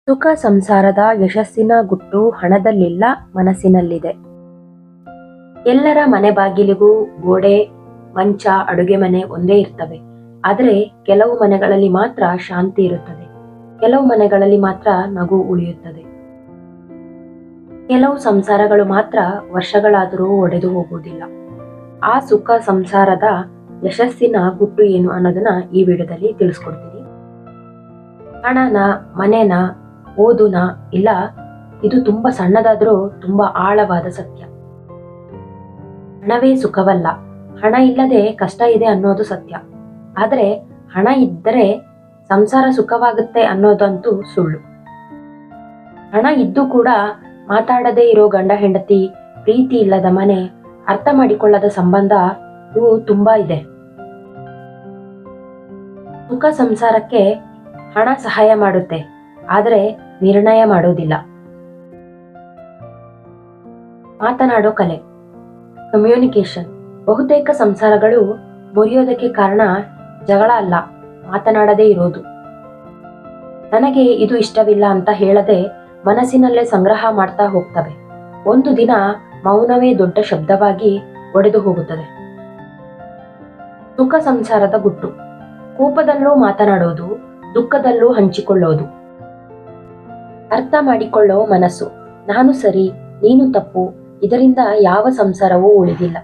ಸುಖ ಸಂಸಾರದ ಯಶಸ್ಸಿನ ಗುಟ್ಟು ಹಣದಲ್ಲಿಲ್ಲ, ಮನಸ್ಸಿನಲ್ಲಿದೆ. ಎಲ್ಲರ ಮನೆ ಬಾಗಿಲಿಗೂ ಗೋಡೆ, ಮಂಚ, ಅಡುಗೆ ಮನೆ ಒಂದೇ ಇರ್ತವೆ. ಆದರೆ ಕೆಲವು ಮನೆಗಳಲ್ಲಿ ಮಾತ್ರ ಶಾಂತಿ ಇರುತ್ತದೆ. ಕೆಲವು ಮನೆಗಳಲ್ಲಿ ಮಾತ್ರ ನಗು ಉಳಿಯುತ್ತದೆ. ಕೆಲವು ಸಂಸಾರಗಳು ಮಾತ್ರ ವರ್ಷಗಳಾದರೂ ಒಡೆದು ಹೋಗುವುದಿಲ್ಲ. ಆ ಸುಖ ಸಂಸಾರದ ಯಶಸ್ಸಿನ ಗುಟ್ಟು ಏನು ಅನ್ನೋದನ್ನ ಈ ವಿಡಿಯೋದಲ್ಲಿ ತಿಳಿಸ್ಕೊಡ್ತೀನಿ. ಹಣನ, ಮನೆನ, ಓದುನ ಇಲ್ಲ, ಇದು ತುಂಬಾ ಸಣ್ಣದಾದ್ರೂ ತುಂಬಾ ಆಳವಾದ ಸತ್ಯ. ಹಣವೇ ಸುಖವಲ್ಲ, ಹಣ ಇಲ್ಲದೆ ಕಷ್ಟ ಇದೆ ಅನ್ನೋದು ಸತ್ಯ. ಆದರೆ ಹಣ ಇದ್ದರೆ ಸಂಸಾರ ಸುಖವಾಗುತ್ತೆ ಅನ್ನೋದಂತೂ ಸುಳ್ಳು. ಹಣ ಇದ್ದು ಕೂಡ ಮಾತಾಡದೇ ಇರೋ ಗಂಡ ಹೆಂಡತಿ, ಪ್ರೀತಿ ಇಲ್ಲದ ಮನೆ, ಅರ್ಥ ಮಾಡಿಕೊಳ್ಳದ ಸಂಬಂಧ, ಇವು ತುಂಬಾ ಇದೆ. ಸುಖ ಸಂಸಾರಕ್ಕೆ ಹಣ ಸಹಾಯ ಮಾಡುತ್ತೆ, ಆದರೆ ನಿರ್ಣಯ ಮಾಡೋದಿಲ್ಲ. ಮಾತನಾಡೋ ಕಲೆ, ಕಮ್ಯುನಿಕೇಶನ್. ಬಹುತೇಕ ಸಂಸಾರಗಳು ಮುರಿಯೋದಕ್ಕೆ ಕಾರಣ ಜಗಳ ಅಲ್ಲ, ಮಾತನಾಡದೇ ಇರೋದು. ನನಗೆ ಇದು ಇಷ್ಟವಿಲ್ಲ ಅಂತ ಹೇಳದೆ ಮನಸ್ಸಿನಲ್ಲೇ ಸಂಗ್ರಹ ಮಾಡ್ತಾ ಹೋಗ್ತವೆ. ಒಂದು ದಿನ ಮೌನವೇ ದೊಡ್ಡ ಶಬ್ದವಾಗಿ ಒಡೆದು ಹೋಗುತ್ತದೆ. ಸುಖ ಸಂಸಾರದ ಗುಟ್ಟು, ಕೋಪದಲ್ಲೂ ಮಾತನಾಡೋದು, ದುಃಖದಲ್ಲೂ ಹಂಚಿಕೊಳ್ಳೋದು. ಅರ್ಥ ಮಾಡಿಕೊಳ್ಳೋ ಮನಸ್ಸು, ನಾನು ಸರಿ ನೀನು ತಪ್ಪು, ಇದರಿಂದ ಯಾವ ಸಂಸಾರವೂ ಉಳಿದಿಲ್ಲ.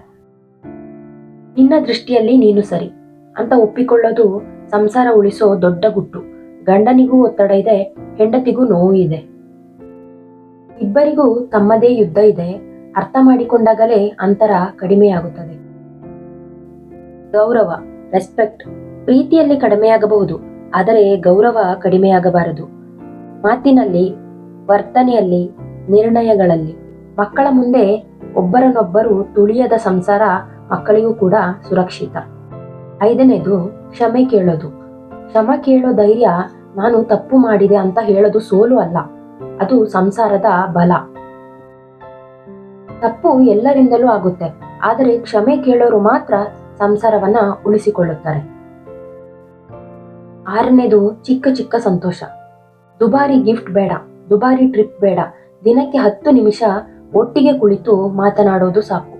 ನಿನ್ನ ದೃಷ್ಟಿಯಲ್ಲಿ ನೀನು ಸರಿ ಅಂತ ಒಪ್ಪಿಕೊಳ್ಳೋದು ಸಂಸಾರ ಉಳಿಸೋ ದೊಡ್ಡ ಗುಟ್ಟು. ಗಂಡನಿಗೂ ಒತ್ತಡ ಇದೆ, ಹೆಂಡತಿಗೂ ನೋವು ಇದೆ. ಇಬ್ಬರಿಗೂ ತಮ್ಮದೇ ಯುದ್ಧ ಇದೆ. ಅರ್ಥ ಮಾಡಿಕೊಂಡಾಗಲೇ ಅಂತರ ಕಡಿಮೆಯಾಗುತ್ತದೆ. ಗೌರವ, ರೆಸ್ಪೆಕ್ಟ್. ಪ್ರೀತಿಯಲ್ಲಿ ಕಡಿಮೆಯಾಗಬಹುದು, ಆದರೆ ಗೌರವ ಕಡಿಮೆಯಾಗಬಾರದು. ಮಾತಿನಲ್ಲಿ, ವರ್ತನೆಯಲ್ಲಿ, ನಿರ್ಣಯಗಳಲ್ಲಿ. ಮಕ್ಕಳ ಮುಂದೆ ಒಬ್ಬರನ್ನೊಬ್ಬರು ತುಳಿಯದ ಸಂಸಾರ ಮಕ್ಕಳಿಗೂ ಕೂಡ ಸುರಕ್ಷಿತ. 5ನೇದು ಕ್ಷಮೆ ಕೇಳೋದು. ಕ್ಷಮೆ ಕೇಳೋ ಧೈರ್ಯ, ನಾನು ತಪ್ಪು ಮಾಡಿದೆ ಅಂತ ಹೇಳೋದು ಸೋಲು ಅಲ್ಲ, ಅದು ಸಂಸಾರದ ಬಲ. ತಪ್ಪು ಎಲ್ಲರಿಂದಲೂ ಆಗುತ್ತೆ, ಆದರೆ ಕ್ಷಮೆ ಕೇಳೋರು ಮಾತ್ರ ಸಂಸಾರವನ್ನ ಉಳಿಸಿಕೊಳ್ಳುತ್ತಾರೆ. 6ನೇದು ಚಿಕ್ಕ ಚಿಕ್ಕ ಸಂತೋಷ. ದುಬಾರಿ ಗಿಫ್ಟ್ ಬೇಡ, ದುಬಾರಿ ಟ್ರಿಪ್ ಬೇಡ, ದಿನಕ್ಕೆ 10 ನಿಮಿಷ ಒಟ್ಟಿಗೆ ಕುಳಿತು ಮಾತನಾಡೋದು ಸಾಕು.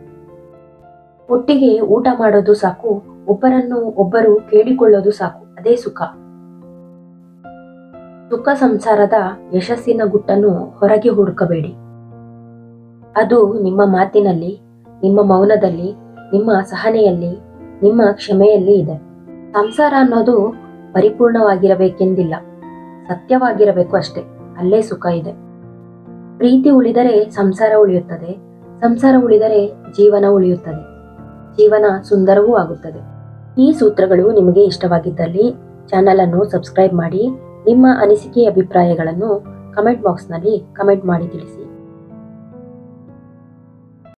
ಒಟ್ಟಿಗೆ ಊಟ ಮಾಡೋದು ಸಾಕು, ಒಬ್ಬರನ್ನು ಒಬ್ಬರು ಕೇಳಿಕೊಳ್ಳೋದು ಸಾಕು, ಅದೇ ಸುಖ. ಸುಖ ಸಂಸಾರದ ಯಶಸ್ಸಿನ ಗುಟ್ಟನ್ನು ಹೊರಗೆ ಹುಡುಕಬೇಡಿ. ಅದು ನಿಮ್ಮ ಮಾತಿನಲ್ಲಿ, ನಿಮ್ಮ ಮೌನದಲ್ಲಿ, ನಿಮ್ಮ ಸಹನೆಯಲ್ಲಿ, ನಿಮ್ಮ ಕ್ಷಮೆಯಲ್ಲಿ ಇದೆ. ಸಂಸಾರ ಅನ್ನೋದು ಪರಿಪೂರ್ಣವಾಗಿರಬೇಕೆಂದಿಲ್ಲ, ಸತ್ಯವಾಗಿರಬೇಕು ಅಷ್ಟೇ, ಅಲ್ಲೇ ಸುಖ ಇದೆ. ಪ್ರೀತಿ ಉಳಿದರೆ ಸಂಸಾರ ಉಳಿಯುತ್ತದೆ, ಸಂಸಾರ ಉಳಿದರೆ ಜೀವನ ಉಳಿಯುತ್ತದೆ, ಜೀವನ ಸುಂದರವೂ ಆಗುತ್ತದೆ. ಈ ಸೂತ್ರಗಳು ನಿಮಗೆ ಇಷ್ಟವಾಗಿದ್ದಲ್ಲಿ ಚಾನಲ್ ಅನ್ನು ಸಬ್ಸ್ಕ್ರೈಬ್ ಮಾಡಿ. ನಿಮ್ಮ ಅನಿಸಿಕೆ, ಅಭಿಪ್ರಾಯಗಳನ್ನು ಕಮೆಂಟ್ ಬಾಕ್ಸ್ನಲ್ಲಿ ಕಮೆಂಟ್ ಮಾಡಿ ತಿಳಿಸಿ.